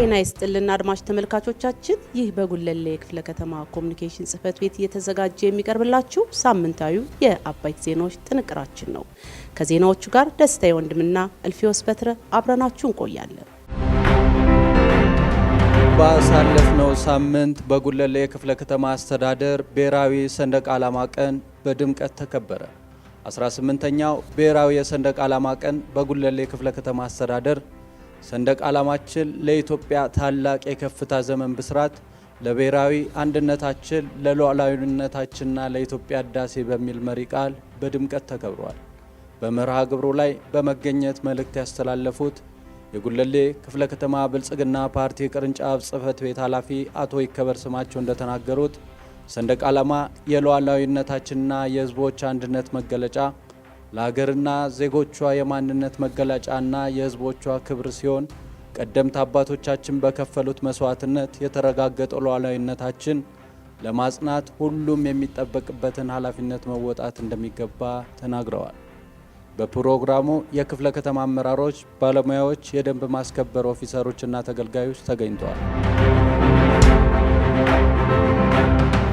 ጤና ይስጥልን አድማጭ ተመልካቾቻችን፣ ይህ በጉለሌ ክፍለ ከተማ ኮሙኒኬሽን ጽህፈት ቤት እየተዘጋጀ የሚቀርብላችሁ ሳምንታዊ የአባይት ዜናዎች ጥንቅራችን ነው። ከዜናዎቹ ጋር ደስታዬ ወንድምና እልፊዮስ በትረ አብረናችሁ እንቆያለን። ባሳለፍነው ሳምንት በጉለሌ ክፍለ ከተማ አስተዳደር ብሔራዊ ሰንደቅ ዓላማ ቀን በድምቀት ተከበረ። 18ኛው ብሔራዊ የሰንደቅ ዓላማ ቀን በጉለሌ ክፍለ ከተማ አስተዳደር ሰንደቅ ዓላማችን ለኢትዮጵያ ታላቅ የከፍታ ዘመን ብስራት፣ ለብሔራዊ አንድነታችን፣ ለሉዓላዊነታችንና ለኢትዮጵያ ህዳሴ በሚል መሪ ቃል በድምቀት ተከብሯል። በመርሃ ግብሩ ላይ በመገኘት መልእክት ያስተላለፉት የጉለሌ ክፍለ ከተማ ብልጽግና ፓርቲ ቅርንጫፍ ጽህፈት ቤት ኃላፊ አቶ ይከበር ስማቸው እንደተናገሩት ሰንደቅ ዓላማ የሉዓላዊነታችንና የህዝቦች አንድነት መገለጫ፣ ለሀገርና ዜጎቿ የማንነት መገለጫና የህዝቦቿ ክብር ሲሆን ቀደምት አባቶቻችን በከፈሉት መስዋዕትነት የተረጋገጠው ሉዓላዊነታችን ለማጽናት ሁሉም የሚጠበቅበትን ኃላፊነት መወጣት እንደሚገባ ተናግረዋል። በፕሮግራሙ የክፍለ ከተማ አመራሮች፣ ባለሙያዎች፣ የደንብ ማስከበር ኦፊሰሮችና ተገልጋዮች ተገኝተዋል።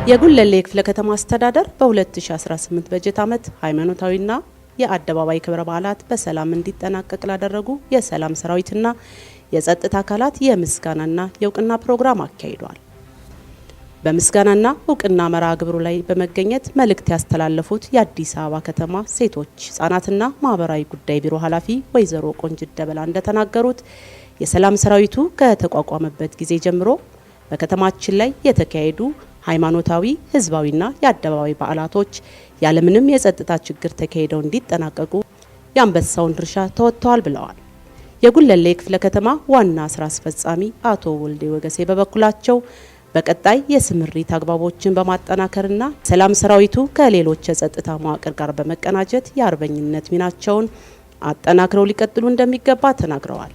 የጉለሌ ክፍለ ከተማ አስተዳደር በ2018 በጀት ዓመት ሃይማኖታዊና የአደባባይ ክብረ በዓላት በሰላም እንዲጠናቀቅ ላደረጉ የሰላም ሰራዊትና የጸጥታ አካላት የምስጋናና የእውቅና ፕሮግራም አካሂዷል። በምስጋናና እውቅና መርሃ ግብሩ ላይ በመገኘት መልእክት ያስተላለፉት የአዲስ አበባ ከተማ ሴቶች ህጻናትና ማህበራዊ ጉዳይ ቢሮ ኃላፊ ወይዘሮ ቆንጅት ደበላ እንደተናገሩት የሰላም ሰራዊቱ ከተቋቋመበት ጊዜ ጀምሮ በከተማችን ላይ የተካሄዱ ሃይማኖታዊ፣ ህዝባዊና የአደባባይ በዓላቶች ያለምንም የጸጥታ ችግር ተካሂደው እንዲጠናቀቁ የአንበሳውን ድርሻ ተወጥተዋል ብለዋል። የጉለሌ ክፍለ ከተማ ዋና ስራ አስፈጻሚ አቶ ወልዴ ወገሴ በበኩላቸው በቀጣይ የስምሪት አግባቦችን በማጠናከርና ሰላም ሰራዊቱ ከሌሎች የጸጥታ መዋቅር ጋር በመቀናጀት የአርበኝነት ሚናቸውን አጠናክረው ሊቀጥሉ እንደሚገባ ተናግረዋል።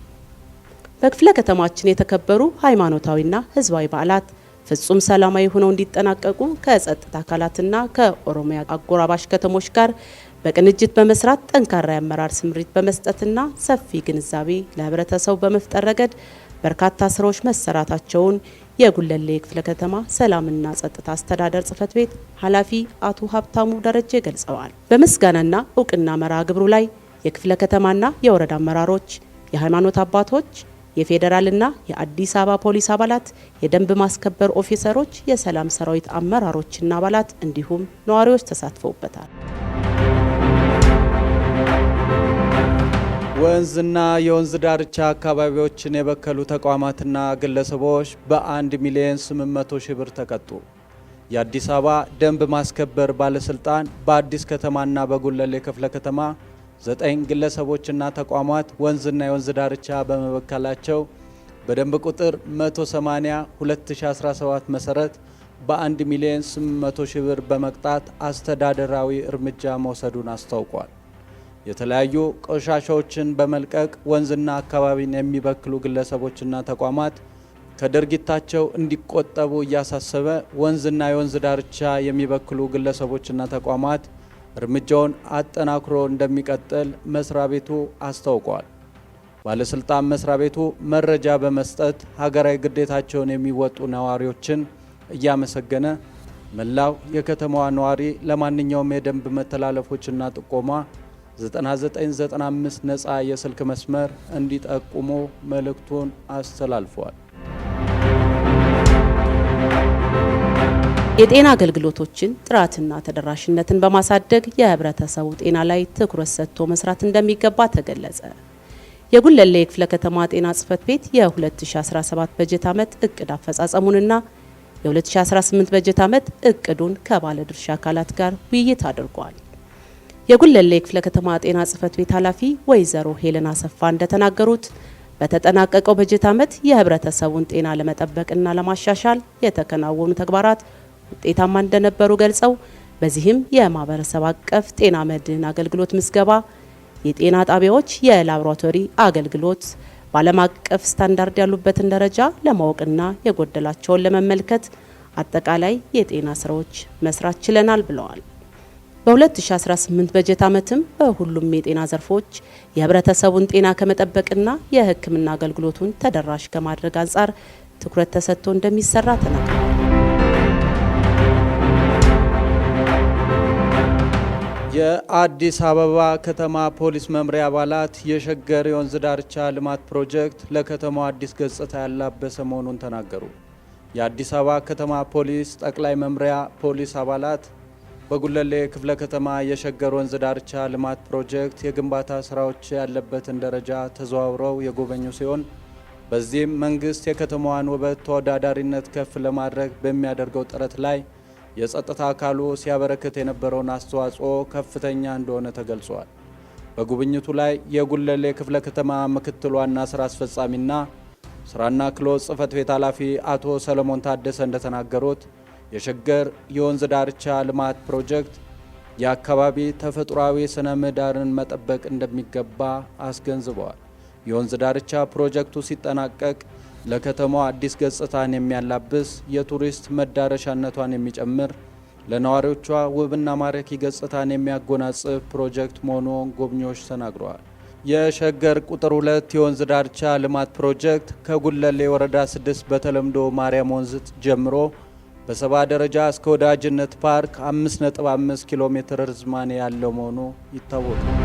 በክፍለ ከተማችን የተከበሩ ሃይማኖታዊና ህዝባዊ በዓላት ፍጹም ሰላማዊ ሆነው እንዲጠናቀቁ ከጸጥታ አካላትና ከኦሮሚያ አጎራባሽ ከተሞች ጋር በቅንጅት በመስራት ጠንካራ የአመራር ስምሪት በመስጠትና ሰፊ ግንዛቤ ለህብረተሰቡ በመፍጠር ረገድ በርካታ ስራዎች መሰራታቸውን የጉለሌ ክፍለ ከተማ ሰላምና ጸጥታ አስተዳደር ጽህፈት ቤት ኃላፊ አቶ ሀብታሙ ደረጀ ገልጸዋል። በምስጋናና እውቅና መርሃ ግብሩ ላይ የክፍለ ከተማና የወረዳ አመራሮች፣ የሃይማኖት አባቶች፣ የፌዴራልና የአዲስ አበባ ፖሊስ አባላት፣ የደንብ ማስከበር ኦፊሰሮች፣ የሰላም ሰራዊት አመራሮችና አባላት እንዲሁም ነዋሪዎች ተሳትፈውበታል። ወንዝና የወንዝ ዳርቻ አካባቢዎችን የበከሉ ተቋማትና ግለሰቦች በ1 ሚሊዮን 800 ሺህ ብር ተቀጡ። የአዲስ አበባ ደንብ ማስከበር ባለስልጣን በአዲስ ከተማና በጉለሌ ክፍለ ከተማ 9 ግለሰቦችና ተቋማት ወንዝና የወንዝ ዳርቻ በመበከላቸው በደንብ ቁጥር 180/2017 መሰረት በ1 ሚሊዮን 800 ሺህ ብር በመቅጣት አስተዳደራዊ እርምጃ መውሰዱን አስታውቋል። የተለያዩ ቆሻሻዎችን በመልቀቅ ወንዝና አካባቢን የሚበክሉ ግለሰቦችና ተቋማት ከድርጊታቸው እንዲቆጠቡ እያሳሰበ ወንዝና የወንዝ ዳርቻ የሚበክሉ ግለሰቦችና ተቋማት እርምጃውን አጠናክሮ እንደሚቀጥል መስሪያ ቤቱ አስታውቋል። ባለስልጣን መስሪያ ቤቱ መረጃ በመስጠት ሀገራዊ ግዴታቸውን የሚወጡ ነዋሪዎችን እያመሰገነ መላው የከተማዋ ነዋሪ ለማንኛውም የደንብ መተላለፎችና ጥቆማ 9995 ነፃ የስልክ መስመር እንዲጠቁሙ መልእክቱን አስተላልፏል። የጤና አገልግሎቶችን ጥራትና ተደራሽነትን በማሳደግ የህብረተሰቡ ጤና ላይ ትኩረት ሰጥቶ መስራት እንደሚገባ ተገለጸ። የጉለሌ ክፍለ ከተማ ጤና ጽህፈት ቤት የ2017 በጀት ዓመት እቅድ አፈጻጸሙንና የ2018 በጀት ዓመት እቅዱን ከባለድርሻ አካላት ጋር ውይይት አድርጓል። የጉለሌ ክፍለ ከተማ ጤና ጽህፈት ቤት ኃላፊ ወይዘሮ ሄለን አሰፋ እንደተናገሩት በተጠናቀቀው በጀት ዓመት የህብረተሰቡን ጤና ለመጠበቅና ለማሻሻል የተከናወኑ ተግባራት ውጤታማ እንደነበሩ ገልጸው በዚህም የማህበረሰብ አቀፍ ጤና መድህን አገልግሎት ምዝገባ፣ የጤና ጣቢያዎች የላቦራቶሪ አገልግሎት በዓለም አቀፍ ስታንዳርድ ያሉበትን ደረጃ ለማወቅና የጎደላቸውን ለመመልከት አጠቃላይ የጤና ስራዎች መስራት ችለናል ብለዋል። በ2018 በጀት ዓመትም በሁሉም የጤና ዘርፎች የህብረተሰቡን ጤና ከመጠበቅና የሕክምና አገልግሎቱን ተደራሽ ከማድረግ አንጻር ትኩረት ተሰጥቶ እንደሚሰራ ተናግሯል። የአዲስ አበባ ከተማ ፖሊስ መምሪያ አባላት የሸገር የወንዝ ዳርቻ ልማት ፕሮጀክት ለከተማው አዲስ ገጽታ ያላበሰ መሆኑን ተናገሩ። የአዲስ አበባ ከተማ ፖሊስ ጠቅላይ መምሪያ ፖሊስ አባላት በጉለሌ ክፍለ ከተማ የሸገር ወንዝ ዳርቻ ልማት ፕሮጀክት የግንባታ ስራዎች ያለበትን ደረጃ ተዘዋውረው የጎበኙ ሲሆን በዚህም መንግስት የከተማዋን ውበት ተወዳዳሪነት ከፍ ለማድረግ በሚያደርገው ጥረት ላይ የጸጥታ አካሉ ሲያበረክት የነበረውን አስተዋጽኦ ከፍተኛ እንደሆነ ተገልጿል። በጉብኝቱ ላይ የጉለሌ ክፍለ ከተማ ምክትል ዋና ስራ አስፈጻሚና ስራና ክህሎት ጽህፈት ቤት ኃላፊ አቶ ሰለሞን ታደሰ እንደተናገሩት የሸገር የወንዝ ዳርቻ ልማት ፕሮጀክት የአካባቢ ተፈጥሯዊ ስነ ምህዳርን መጠበቅ እንደሚገባ አስገንዝበዋል። የወንዝ ዳርቻ ፕሮጀክቱ ሲጠናቀቅ ለከተማው አዲስ ገጽታን የሚያላብስ የቱሪስት መዳረሻነቷን የሚጨምር ለነዋሪዎቿ ውብና ማራኪ ገጽታን የሚያጎናጽፍ ፕሮጀክት መሆኑን ጎብኚዎች ተናግረዋል። የሸገር ቁጥር 2 የወንዝ ዳርቻ ልማት ፕሮጀክት ከጉለሌ ወረዳ 6 በተለምዶ ማርያም ወንዝ ጀምሮ በሰባ ደረጃ እስከ ወዳጅነት ፓርክ 5.5 ኪሎ ሜትር ርዝማኔ ያለው መሆኑ ይታወቃል።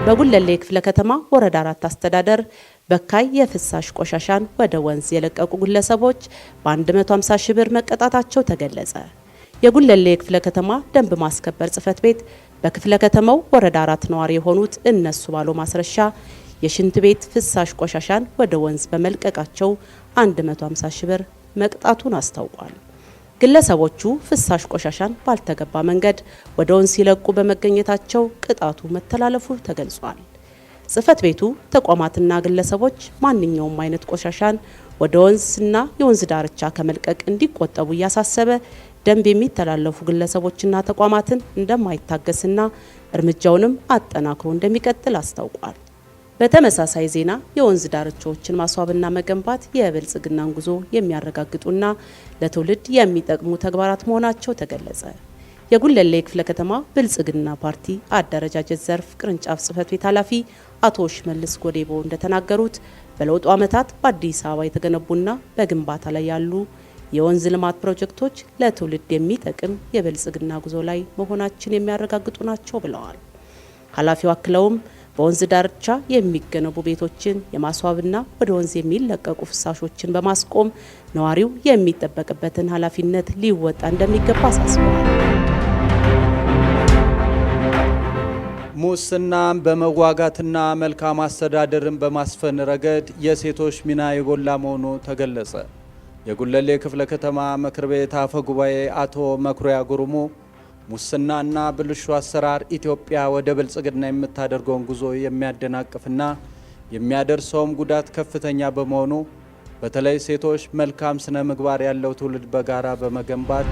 በጉለሌ ክፍለ ከተማ ወረዳ 4 አስተዳደር በካይ የፍሳሽ ቆሻሻን ወደ ወንዝ የለቀቁ ግለሰቦች በ150 ሺህ ብር መቀጣታቸው ተገለጸ። የጉለሌ ክፍለ ከተማ ደንብ ማስከበር ጽህፈት ቤት በክፍለ ከተማው ወረዳ 4 ነዋሪ የሆኑት እነሱ ባለው ማስረሻ የሽንት ቤት ፍሳሽ ቆሻሻን ወደ ወንዝ በመልቀቃቸው 150 ሺህ ብር መቅጣቱን አስታውቋል። ግለሰቦቹ ፍሳሽ ቆሻሻን ባልተገባ መንገድ ወደ ወንዝ ሲለቁ በመገኘታቸው ቅጣቱ መተላለፉ ተገልጿል። ጽህፈት ቤቱ ተቋማትና ግለሰቦች ማንኛውም አይነት ቆሻሻን ወደ ወንዝና የወንዝ ዳርቻ ከመልቀቅ እንዲቆጠቡ እያሳሰበ ደንብ የሚተላለፉ ግለሰቦችና ተቋማትን እንደማይታገስና እርምጃውንም አጠናክሮ እንደሚቀጥል አስታውቋል። በተመሳሳይ ዜና የወንዝ ዳርቻዎችን ማስዋብና መገንባት የብልጽግናን ጉዞ የሚያረጋግጡና ለትውልድ የሚጠቅሙ ተግባራት መሆናቸው ተገለጸ። የጉለሌ ክፍለ ከተማ ብልጽግና ፓርቲ አደረጃጀት ዘርፍ ቅርንጫፍ ጽህፈት ቤት ኃላፊ አቶ ሽመልስ ጎዴቦ እንደተናገሩት በለውጡ ዓመታት በአዲስ አበባ የተገነቡና በግንባታ ላይ ያሉ የወንዝ ልማት ፕሮጀክቶች ለትውልድ የሚጠቅም የብልጽግና ጉዞ ላይ መሆናችን የሚያረጋግጡ ናቸው ብለዋል። ኃላፊው አክለውም በወንዝ ዳርቻ የሚገነቡ ቤቶችን የማስዋብና ወደ ወንዝ የሚለቀቁ ፍሳሾችን በማስቆም ነዋሪው የሚጠበቅበትን ኃላፊነት ሊወጣ እንደሚገባ አሳስበዋል። ሙስናን በመዋጋትና መልካም አስተዳደርን በማስፈን ረገድ የሴቶች ሚና የጎላ መሆኑ ተገለጸ። የጉለሌ ክፍለ ከተማ ምክር ቤት አፈ ጉባኤ አቶ መኩሪያ ጉሩሙ ሙስናና ብልሹ አሰራር ኢትዮጵያ ወደ ብልጽግና የምታደርገውን ጉዞ የሚያደናቅፍና የሚያደርሰውም ጉዳት ከፍተኛ በመሆኑ በተለይ ሴቶች መልካም ስነ ምግባር ያለው ትውልድ በጋራ በመገንባት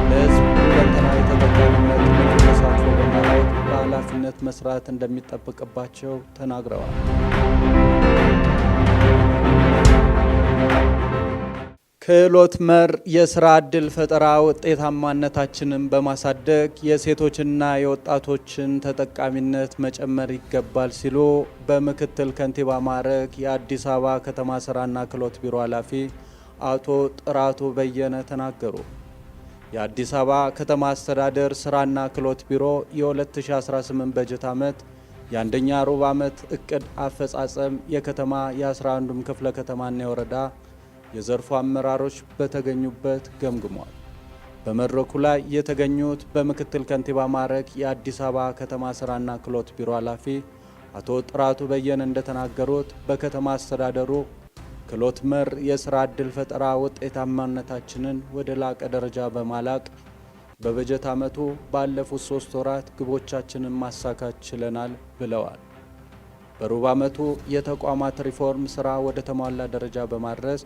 ለሕዝብ ሁለንተናዊ ተጠቃሚነት ተሳትፎ በማድረግ በኃላፊነት መስራት እንደሚጠበቅባቸው ተናግረዋል። ክህሎት መር የስራ ዕድል ፈጠራ ውጤታማነታችንን በማሳደግ የሴቶችና የወጣቶችን ተጠቃሚነት መጨመር ይገባል ሲሉ በምክትል ከንቲባ ማዕረግ የአዲስ አበባ ከተማ ስራና ክህሎት ቢሮ ኃላፊ አቶ ጥራቱ በየነ ተናገሩ። የአዲስ አበባ ከተማ አስተዳደር ስራና ክህሎት ቢሮ የ2018 በጀት ዓመት የአንደኛ ሩብ ዓመት እቅድ አፈጻጸም የከተማ የ11ዱም ክፍለ ከተማና የወረዳ የዘርፉ አመራሮች በተገኙበት ገምግሟል። በመድረኩ ላይ የተገኙት በምክትል ከንቲባ ማዕረግ የአዲስ አበባ ከተማ ስራና ክህሎት ቢሮ ኃላፊ አቶ ጥራቱ በየነ እንደተናገሩት በከተማ አስተዳደሩ ክህሎት መር የስራ ዕድል ፈጠራ ውጤታማነታችንን ወደ ላቀ ደረጃ በማላቅ በበጀት ዓመቱ ባለፉት 3 ወራት ግቦቻችንን ማሳካት ችለናል ብለዋል። በሩብ ዓመቱ የተቋማት ሪፎርም ስራ ወደ ተሟላ ደረጃ በማድረስ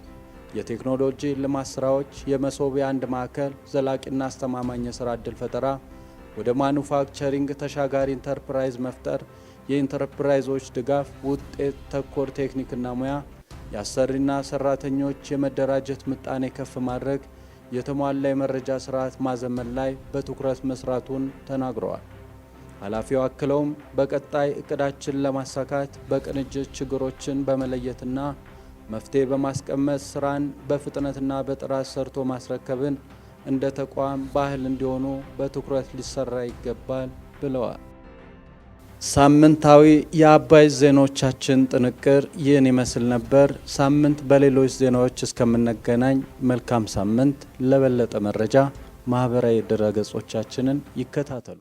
የቴክኖሎጂ ልማት ስራዎች፣ የመሶብ የአንድ ማዕከል፣ ዘላቂና አስተማማኝ የስራ ዕድል ፈጠራ፣ ወደ ማኑፋክቸሪንግ ተሻጋሪ ኢንተርፕራይዝ መፍጠር፣ የኢንተርፕራይዞች ድጋፍ፣ ውጤት ተኮር ቴክኒክና ሙያ፣ የአሰሪና ሰራተኞች የመደራጀት ምጣኔ ከፍ ማድረግ፣ የተሟላ የመረጃ ስርዓት ማዘመን ላይ በትኩረት መስራቱን ተናግረዋል። ኃላፊው አክለውም በቀጣይ እቅዳችን ለማሳካት በቅንጅት ችግሮችን በመለየትና መፍትሄ በማስቀመጥ ስራን በፍጥነትና በጥራት ሰርቶ ማስረከብን እንደ ተቋም ባህል እንዲሆኑ በትኩረት ሊሰራ ይገባል ብለዋል። ሳምንታዊ የአባይ ዜናዎቻችን ጥንቅር ይህን ይመስል ነበር። ሳምንት በሌሎች ዜናዎች እስከምንገናኝ መልካም ሳምንት። ለበለጠ መረጃ ማህበራዊ ድረገጾቻችንን ይከታተሉ።